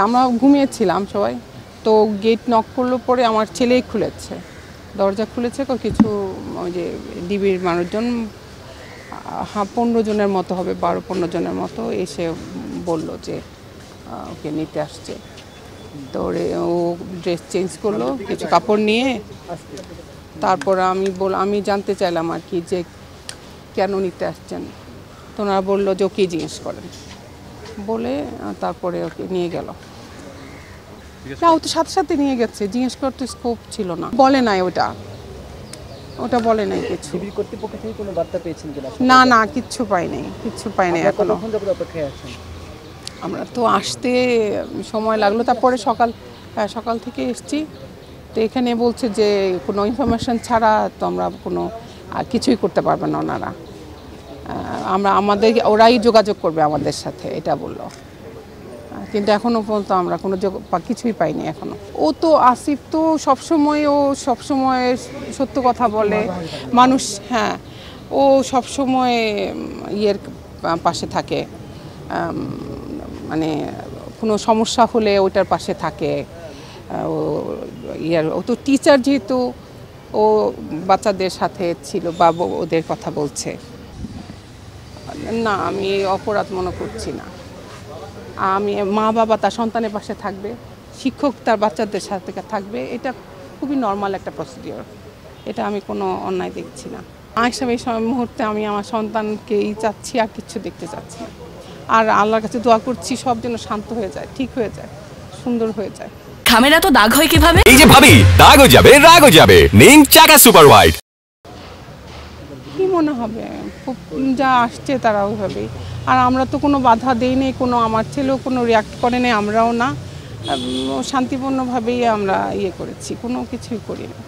আমরা ঘুমিয়েছিলাম সবাই, তো গেট নক করলো, পরে আমার ছেলেই খুলেছে, দরজা খুলেছে। কিছু ওই যে ডিবির মানুষজন 15 জনের মতো হবে, 12-15 জনের মতো এসে বলল যে ওকে নিতে আসছে। তো ও ড্রেস চেঞ্জ করলো, কিছু কাপড় নিয়ে। তারপর আমি জানতে চাইলাম আর কি যে কেন নিতে আসছেন। তো ওনারা বললো যে ওকে জিজ্ঞেস করেন বলে, তারপরে ওকে নিয়ে গেল। না, ও তো সাথে সাথে নিয়ে গেছে, জিজ্ঞেস করতে স্কোপ ছিল না, বলে নাই ওটা বলে নাই কিছু। কর্তৃপক্ষ থেকে কোনো বার্তা পেয়েছেন কিনা? না, কিচ্ছু পাই নাই এখনো। অপেক্ষায় আছেন? আমরা তো আসতে সময় লাগলো, তারপরে সকাল থেকে এসছি। তো এখানে বলছে যে কোনো ইনফরমেশন ছাড়া তো আমরা কোনো কিছুই করতে পারবে না ওনারা। ওরাই যোগাযোগ করবে আমাদের সাথে, এটা বললো। কিন্তু এখনও পর্যন্ত আমরা কোনো কিছুই পাইনি এখনো। আসিফ তো সবসময় সত্য কথা বলে মানুষ। হ্যাঁ, ও সবসময় পাশে থাকে, মানে কোনো সমস্যা হলে ওইটার পাশে থাকে। ও তো টিচার, যেহেতু ও বাচ্চাদের সাথে ছিল বা ওদের কথা বলছে। না, আমি অপরাধ মনে করছি না। মা বাবা তার সন্তানের পাশে থাকবে, শিক্ষক তার বাচ্চাদের সাথে থাকবে, এটা খুবই নর্মাল একটা প্রসিডিওর। এটা আমি কোনো অন্যায় দেখছি না। হিসাবে এই মুহূর্তে আমি আমার সন্তানকেই চাচ্ছি, আর কিছু দেখতে চাচ্ছি না। আর আল্লাহর কাছে দোয়া করছি সব যেন শান্ত হয়ে যায়, ঠিক হয়ে যায়, সুন্দর হয়ে যায়। খামেরা তো দাগ হয় কিভাবে? এই যে ভাবি, দাগও যাবে রাগও যাবে, নিন চাকা সুপার হোয়াইট। কি মনে হবে, যা আসছে তারা ওইভাবেই। আর আমরা তো কোনো বাধা দেইনি, আমার ছেলেও কোনো রিয়াক্ট করে নাই, আমরাও না। শান্তিপূর্ণভাবেই আমরা করেছি, কোনো কিছুই করি না।